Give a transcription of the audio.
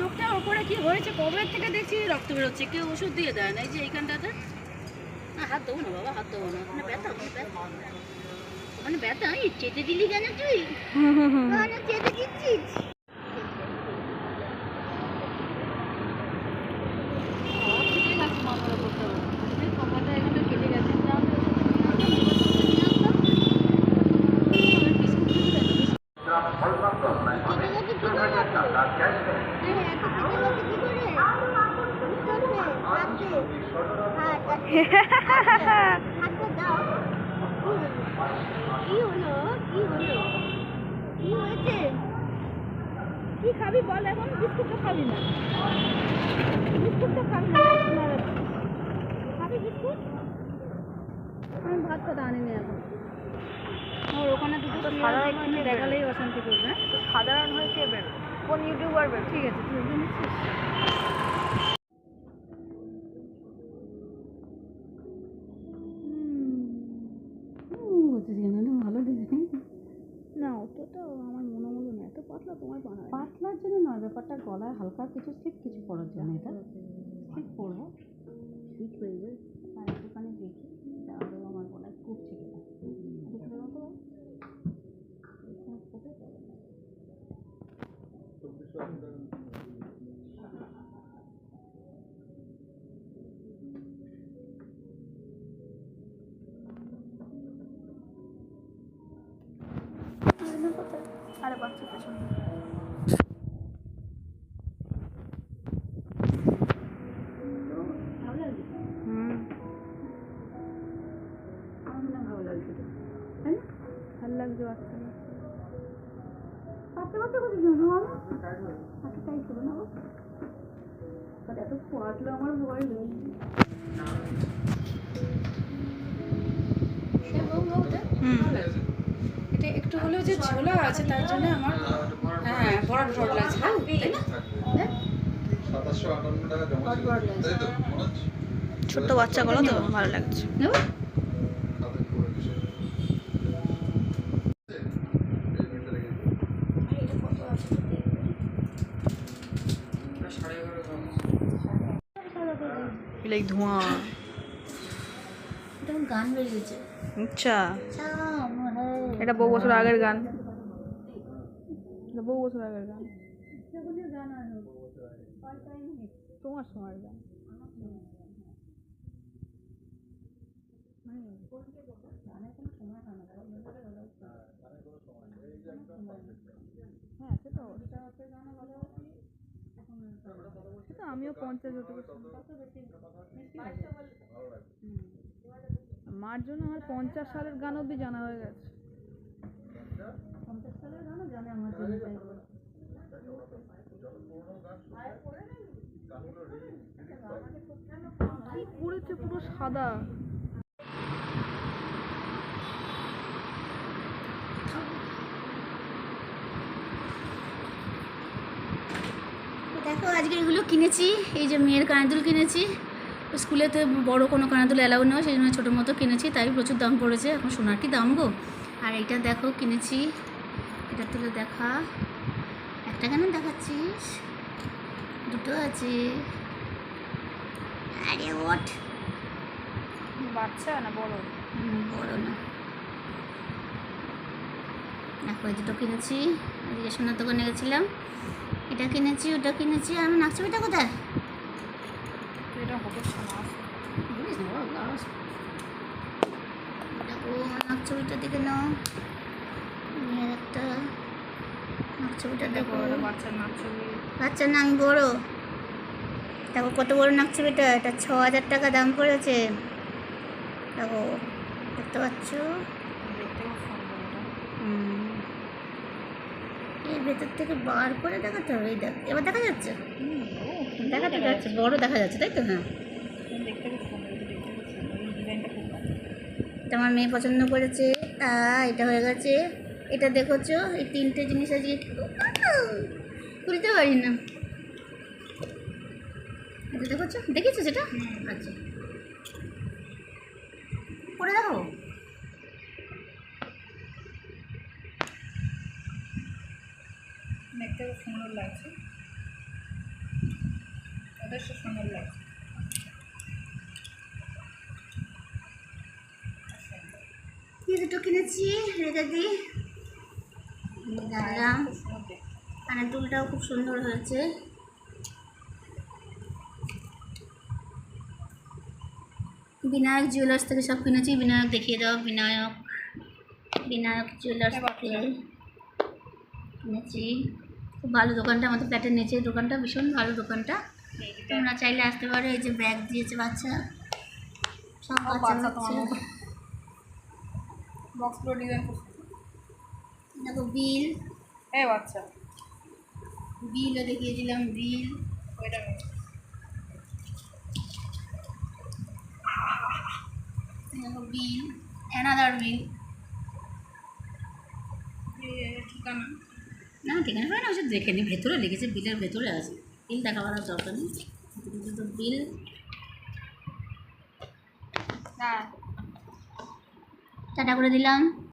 চোখটার ওপরে কি হয়েছে কবে থেকে দেখছি রক্ত বেরোচ্ছে, কেউ ওষুধ দিয়ে দেয় না। এই যে এইখানটাতে হাত দেবো না বাবা, হাত দেবো না, ওখানে ব্যথা, ওখানে ব্যথা। চেটে দিলি কেন তুই? চেটে দিচ্ছিস? কি খাবি বল? এখন বিস্কুট তো খাবি না, বিস্কুট তো খাবি না, খাবি বিস্কুট? আমি ভাত খাতে আনিনি এখন। ওর ওখানে দুটো সাধারণ দেখালেই অশান্তি করবে। তো সাধারণ হয়ে কে বেরো? কোন ইউটিউবার বেরো? ঠিক আছে, তুই ওগুলো নিচ্ছিস? ভালো ডিজাইন না, অতটা আমার মনে হলো না। এত পাতলা তোমার বানায়? পাতলার জন্য নয়, ব্যাপারটা গলায় হালকা কিছু স্লিপ কিছু পড়ার জন্য। এটা স্লিপ পরবো, ঠিক হয়ে যাবে। আর একটুখানি দেখি আরও আমার গলায় করছে কিনা। আরে বাচ্চা পেছনে ভালো লাগছে। ভালো লাগছে, তাই না? ভালো লাগছে বাচ্চা বাচ্চা বাচ্চা করতে জানো বাবা, হাতে টাইট করো না বাবা। এত পাতলা আমার ভয় লাগছে। এটা একটু হলেও যে ঝোলা আছে তার জন্য আমার হ্যাঁ ভরাট ভরাট লাগছে, তাই না? ছোট্ট বাচ্চাগুলো তো ভালো লাগছে। ধোঁয়া গান বেরিয়েছে। আচ্ছা, এটা বহু বছর আগের গান, বহু বছর আগের গান। তোমার সময়ের গান। হ্যাঁ সেটা সেটা আমিও 50 মার জন্য আমার 50 সালের গান অব্দি জানা হয়ে গেছে। 50 সালের গানও জানে আমার জন্য। কি করেছে পুরো সাদা। দেখো আজকে এগুলো কিনেছি, এই যে মেয়ের কানাদুল কিনেছি। স্কুলেতে বড় কোনো কানাদুল অ্যালাউ নয়, সেই জন্য ছোটো মতো কিনেছি, তাই প্রচুর দাম পড়েছে। এখন সোনার কি দাম গো। আর এইটা দেখো কিনেছি, এটা তুলে দেখা। একটা কেন দেখাচ্ছিস? দুটো আছে। আরে ওট বাচ্চা না বড়? বড় না। দেখো এই দুটো কিনেছি, আজকে সোনার দোকানে গেছিলাম। এটা কিনেছি, ওটা কিনেছি। আমি নাকছবিটা কোথায়? দেখো নাকছবিটা দেখে নাও, মেয়ের একটা নাকছবিটা দেখো। বাচ্চার নাম বড়। দেখো কত বড় নাকছবিটা, এটা 6000 টাকা দাম পড়েছে। দেখো দেখতে পাচ্ছ? এর ভেতর থেকে বার করে দেখাতে হবে। এই দেখ, এবার দেখা যাচ্ছে? দেখাতে যাচ্ছে, বড় দেখা যাচ্ছে, তাই তো? হ্যাঁ, এটা আমার মেয়ে পছন্দ করেছে। এটা হয়ে গেছে। এটা দেখেছো, এই 3টে জিনিস আজকে খুলতে পারি না। এটা দেখেছো, দেখেছো সেটা? আচ্ছা পরে দেখো। দেখতে সুন্দর লাগছে। বেশ সুন্দর লাগে। দুটো কিনেছি রেখে দিই। রাখলাম। কানের দুলটাও খুব সুন্দর হয়েছে। বিনায়ক জুয়েলার্স থেকে সব কিনেছি। বিনায়ক দেখিয়ে দাও। বিনায়ক জুয়েলার্স থেকে কিনেছি। খুব ভালো দোকানটা, আমাদের ফ্ল্যাটের নিচে দোকানটা, ভীষণ ভালো দোকানটা। তোমরা চাইলে আসতে পারো। এই যে ব্যাগ দিয়েছে বাচ্চা, সব বাচ্চা বক্সগুলো ডিজাইন দেখো। বিল, বাচ্চা বিলও দেখিয়ে দিলাম। বিল, ওইটা দেখো বিল, অ্যানাদার বিল। ঠিকানা না ঠিকানা পাই না, ওসব দেখে নি। ভেতরে লিখেছে, বিলের ভেতরে আছে। বিল দেখাবার দরকার নেই। তো বিল, হ্যাঁ টাটা করে দিলাম।